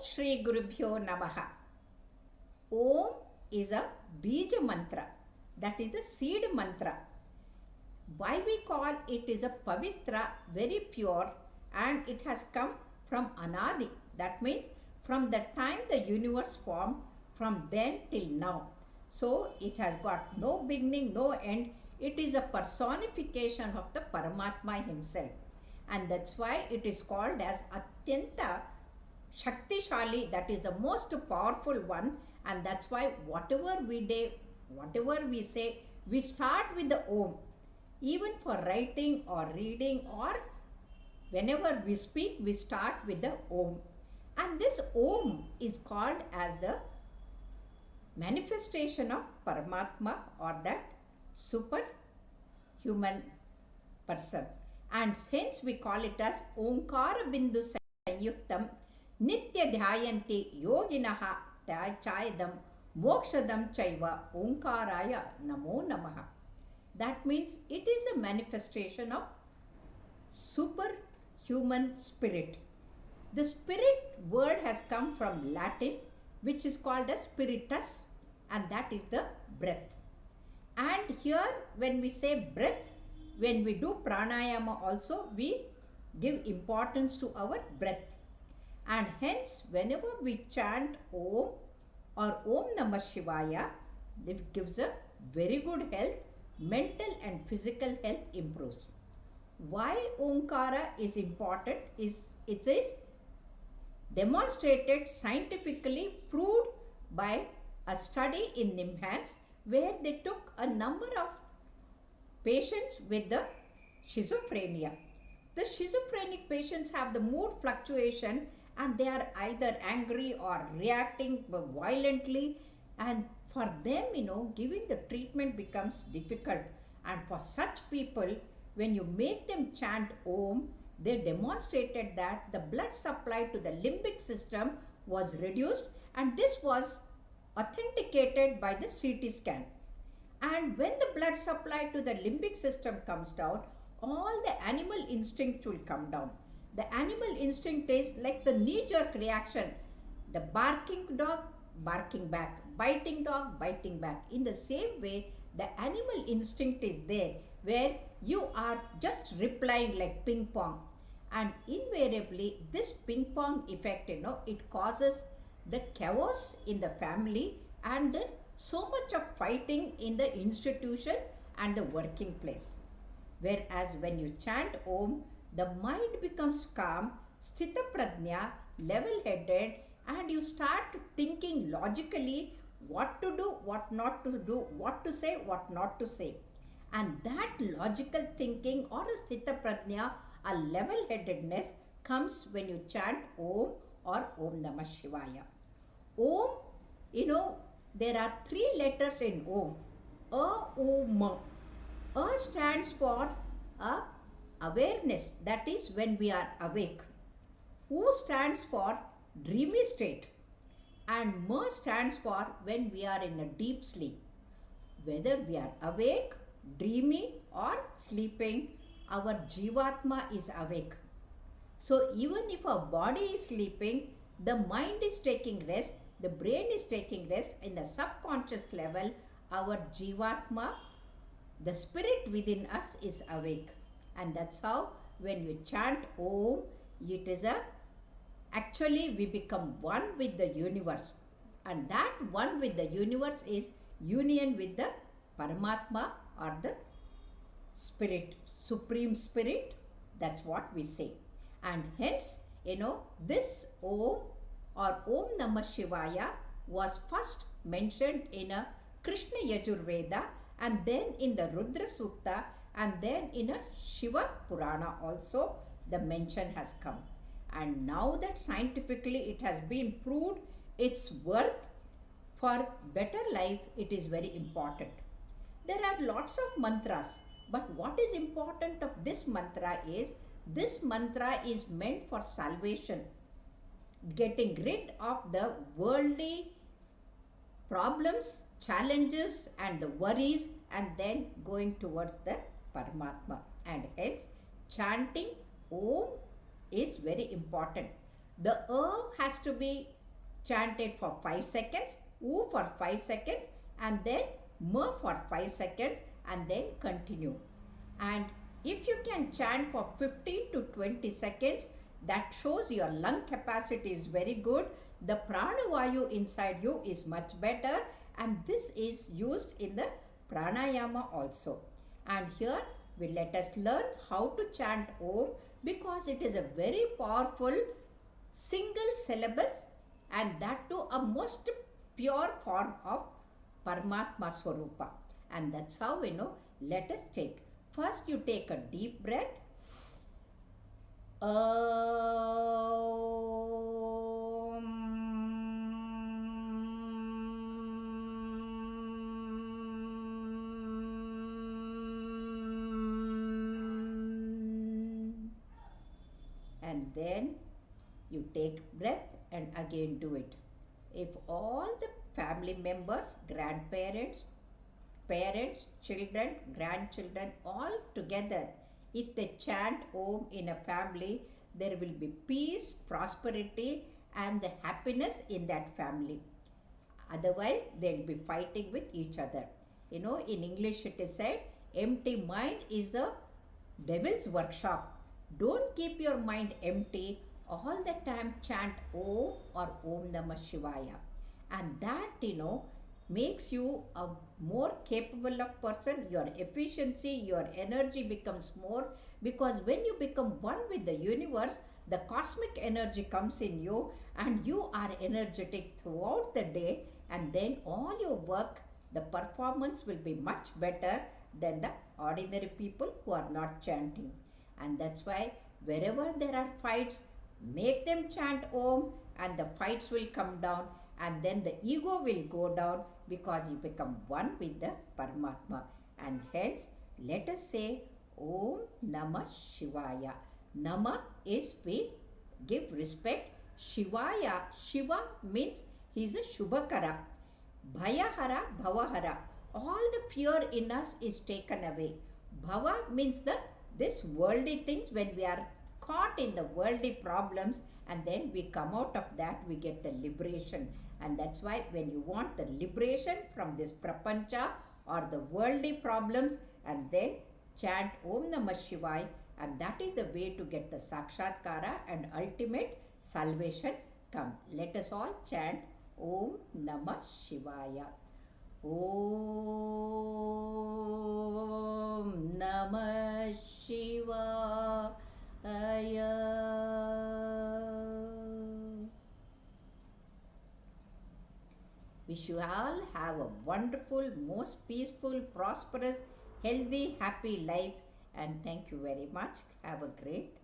Shri Gurubhyo Namaha. Om is a Bija mantra, that is the seed mantra. Why we call it is a Pavitra, very pure, and it has come from Anadi. That means from the time the universe formed, from then till now. So it has got no beginning, no end. It is a personification of the Paramatma himself. And that's why it is called as Atyanta Shaktishali, that is the most powerful one. And that's why whatever we say, we start with the Om. Even for writing or reading or whenever we speak, we start with the Om. And this Om is called as the manifestation of Paramatma, or that superhuman person. And hence we call it as Omkara Bindu Sanyuktam Nitya Dhyayanti Yoginaha Chayadam Mokshadam Chaiva Omkaraya Namo Namaha. That means it is a manifestation of superhuman spirit. The spirit word has come from Latin, which is called as spiritus, and that is the breath. And here when we say breath, when we do pranayama also, we give importance to our breath. And hence whenever we chant Om or Om Namah Shivaya, it gives a very good health. Mental and physical health improves. Why Omkara is important is it is demonstrated, scientifically proved by a study in NIMHANS, where they took a number of patients with the schizophrenia. The schizophrenic patients have the mood fluctuation and they are either angry or reacting violently, and for them, giving the treatment becomes difficult. And for such people, when you make them chant Om, they demonstrated that the blood supply to the limbic system was reduced, and this was authenticated by the CT scan. And when the blood supply to the limbic system comes down, all the animal instinct will come down. The animal instinct is like the knee-jerk reaction. The barking dog, barking back. Biting dog, biting back. In the same way, the animal instinct is there, where you are just replying like ping pong. And invariably, this ping pong effect, it causes the chaos in the family and so much of fighting in the institutions and the working place. Whereas when you chant Om, the mind becomes calm, sthita prajna, level-headed, and you start thinking logically what to do, what not to do, what to say, what not to say. And that logical thinking or a sthita prajna, a level-headedness, comes when you chant Om or Om Namah Shivaya. Om, there are 3 letters in Om. A stands for awareness, that is when we are awake. U stands for dreamy state, and Ma stands for when we are in a deep sleep. Whether we are awake, dreamy or sleeping, our Jivatma is awake. So even if our body is sleeping, the mind is taking rest, the brain is taking rest. In the subconscious level, our Jivatma, the spirit within us, is awake. And that's how when you chant Om, it is actually we become one with the universe. And that one with the universe is union with the Paramatma or the spirit, supreme spirit. That's what we say. And hence, this Om or Om Namah Shivaya was first mentioned in a Krishna Yajurveda, and then in the Rudra Sukta, and then in a Shiva Purana also the mention has come. And now that scientifically it has been proved its worth for better life, it is very important. There are lots of mantras, but what is important of this mantra is, this mantra is meant for salvation, getting rid of the worldly problems, challenges and the worries, and then going towards the Paramatma. And hence chanting Om is very important. The has to be chanted for 5 seconds, U for 5 seconds, and then M for 5 seconds, and then continue. And if you can chant for 15 to 20 seconds, that shows your lung capacity is very good. The pranavayu inside you is much better, and this is used in the pranayama also. And here we let us learn how to chant Om, because it is a very powerful single syllables, and that too a most pure form of Paramatma Swarupa. And that's how we know. Let us take. First you take a deep breath. And then you take breath and again do it. If all the family members, grandparents, parents, children, grandchildren, all together, if they chant Om in a family, there will be peace, prosperity, and the happiness in that family. Otherwise, they'll be fighting with each other. You know, in English it is said, empty mind is the devil's workshop. Don't keep your mind empty. All the time chant Om or Om Namah Shivaya. And that, makes you a more capable of person. Your efficiency, your energy becomes more, because when you become one with the universe, the cosmic energy comes in you and you are energetic throughout the day, and then all your work, the performance will be much better than the ordinary people who are not chanting. And that's why wherever there are fights, make them chant Om, and the fights will come down, and then the ego will go down, because you become one with the Paramatma. And hence, let us say Om Namah Shivaya. Nama is we give respect. Shivaya, Shiva means he is a Shubhakara. Bhayahara, Bhavahara. All the fear in us is taken away. Bhava means this worldly things. When we are caught in the worldly problems, and then we come out of that, we get the liberation. And that's why when you want the liberation from this prapancha or the worldly problems, and then chant Om Namah Shivaya, and that is the way to get the Sakshatkara and ultimate salvation come. Let us all chant Om Namah Shivaya. Om Namah Shivaya. Wish you all have a wonderful, most peaceful, prosperous, healthy, happy life, and thank you very much. Have a great